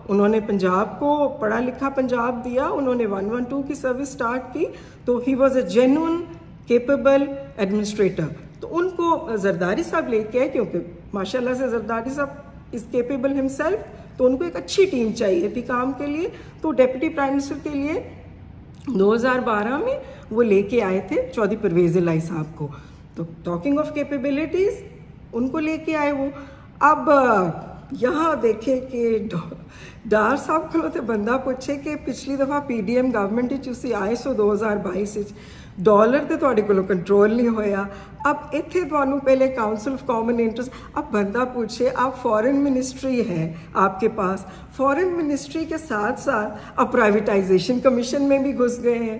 उन्होंने पंजाब को पढ़ा लिखा पंजाब दिया, उन्होंने 112 की सर्विस स्टार्ट की, तो he was a genuine capable administrator. तो उनको जरदारी साहब लेके आए, क्योंकि माशाल्लाह से जरदारी साहब इज केपेबल हिमसेल्फ, तो उनको एक अच्छी टीम चाहिए थी काम के लिए। तो डेप्यूटी प्राइम मिनिस्टर के लिए 2012 में वो लेके आए थे चौधरी परवेज़ इलाही साहब को। तो टॉकिंग ऑफ कैपेबिलिटीज, उनको लेके आए वो। अब यहाँ देखें कि डार साहब को तो बंदा पूछे कि पिछली दफ़ा PDM गवर्नमेंट तुसी आए सो 2022 डॉलर तो तुहाडे कोलों कंट्रोल नहीं होया, अब इत्थे तुहानू पहले काउंसिल ऑफ कॉमन इंटरेस्ट, अब बंदा पूछे आप फॉरेन मिनिस्ट्री है आपके पास, फॉरेन मिनिस्ट्री के साथ साथ अब प्राइवेटाइजेशन कमीशन में भी घुस गए हैं,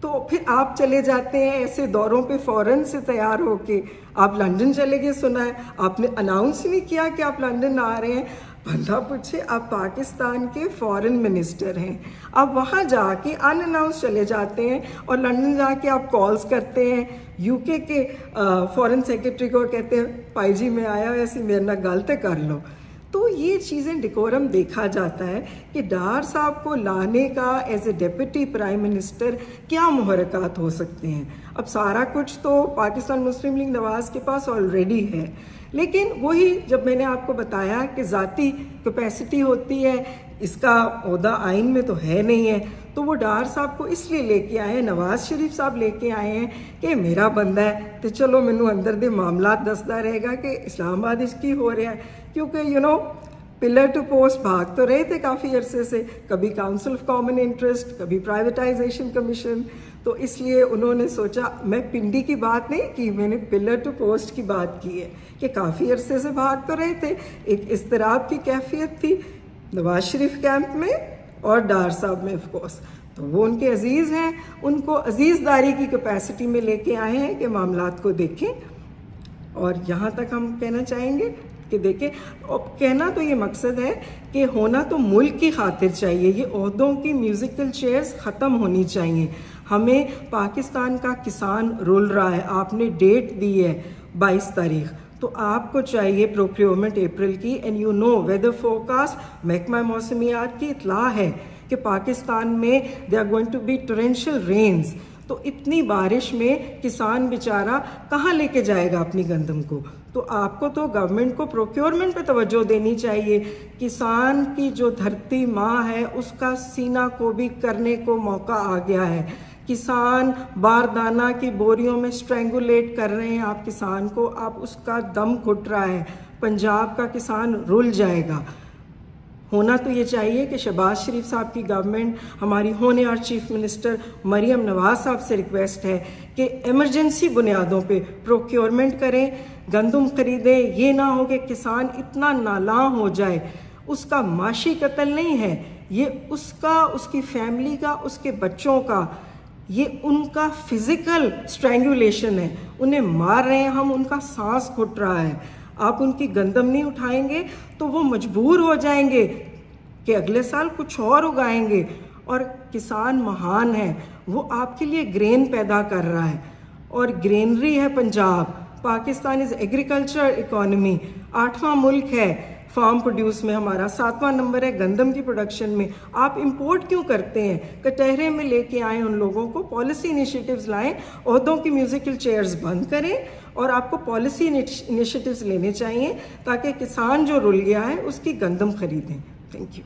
तो फिर आप चले जाते हैं ऐसे दौरों पे फ़ौरन से तैयार होके। आप लंदन चले गए, सुना है आपने अनाउंस नहीं किया कि आप लंदन आ रहे हैं। बंदा पूछे आप पाकिस्तान के फॉरेन मिनिस्टर हैं, अब वहाँ जाके अनअनाउंस चले जाते हैं और लंदन जाके आप कॉल्स करते हैं UK के फॉरेन सेक्रेटरी को, कहते हैं भाई जी मैं आया वैसे मेरे ना गल तो कर लो। तो ये चीज़ें डिकोरम देखा जाता है कि डार साहब को लाने का as a deputy prime minister क्या मुहरकात हो सकते हैं। अब सारा कुछ तो पाकिस्तान मुस्लिम लीग नवाज के पास ऑलरेडी है, लेकिन वही जब मैंने आपको बताया कि ज़ाती कैपेसिटी होती है, इसका ओहदा आइन में तो है नहीं है, तो वो डार साहब को इसलिए लेके आए हैं, नवाज शरीफ साहब लेके आए हैं कि मेरा बंदा है तो चलो मैनू अंदर दे मामला दसदा रहेगा कि इस्लामाबाद इसकी हो रहा है। क्योंकि पिलर टू पोस्ट भाग तो रहे थे काफ़ी अरसे से, कभी काउंसिल ऑफ कॉमन इंटरेस्ट, कभी प्राइवेटाइजेशन कमीशन, तो इसलिए उन्होंने सोचा, मैं पिंडी की बात नहीं की, मैंने पिलर टू पोस्ट की बात की है कि काफ़ी अरसे से भाग तो रहे थे, एक इस्तराब की कैफियत थी नवाज शरीफ कैंप में और डार साहब में ऑफकोर्स। तो वो उनके अजीज़ हैं, उनको अजीज़दारी की कैपेसिटी में लेके आए हैं कि मामलात को देखें। और यहाँ तक हम कहना चाहेंगे कि देखें, और कहना तो ये मकसद है कि होना तो मुल्क की खातिर चाहिए, ये ओहदों की म्यूज़िकल चेयर्स ख़त्म होनी चाहिए। हमें पाकिस्तान का किसान रुल रहा है, आपने डेट दी है 22 तारीख, तो आपको चाहिए प्रोक्योरमेंट अप्रैल की, and you know weather forecast महकमा मौसमियात की इतला है कि पाकिस्तान में they are going to be torrential rains. तो इतनी बारिश में किसान बेचारा कहाँ लेके जाएगा अपनी गंदम को। तो आपको तो गवर्नमेंट को प्रोक्योरमेंट पे तवज्जो देनी चाहिए। किसान की जो धरती माँ है उसका सीना को भी करने को मौका आ गया है। किसान बारदाना की बोरियों में स्ट्रेंगुलेट कर रहे हैं आप किसान को, आप उसका दम घुट रहा है। पंजाब का किसान रुल जाएगा। होना तो ये चाहिए कि शहबाज शरीफ साहब की गवर्नमेंट, हमारी होनहार चीफ मिनिस्टर मरियम नवाज साहब से रिक्वेस्ट है कि इमरजेंसी बुनियादों पे प्रोक्योरमेंट करें, गंदम खरीदें। ये ना हो कि किसान इतना नालां हो जाए, उसका माशी कत्ल नहीं है ये, उसका, उसकी फैमिली का, उसके बच्चों का, ये उनका फिजिकल स्ट्रैंगुलेशन है। उन्हें मार रहे हैं हम, उनका सांस घुट रहा है। आप उनकी गंदम नहीं उठाएंगे तो वो मजबूर हो जाएंगे कि अगले साल कुछ और उगाएंगे। और किसान महान है, वो आपके लिए ग्रेन पैदा कर रहा है और ग्रेनरी है Punjab. Pakistan is agriculture economy, 8वां मुल्क है फार्म प्रोड्यूस में, हमारा 7वां नंबर है गंदम की प्रोडक्शन में। आप इंपोर्ट क्यों करते हैं? कटहरे में लेके आए उन लोगों को, पॉलिसी इनिशिएटिव्स लाएं, ओहदों की म्यूजिकल चेयर्स बंद करें और आपको पॉलिसी इनिशिएटिव्स लेने चाहिए ताकि किसान जो रुल गया है उसकी गंदम खरीदें। Thank you.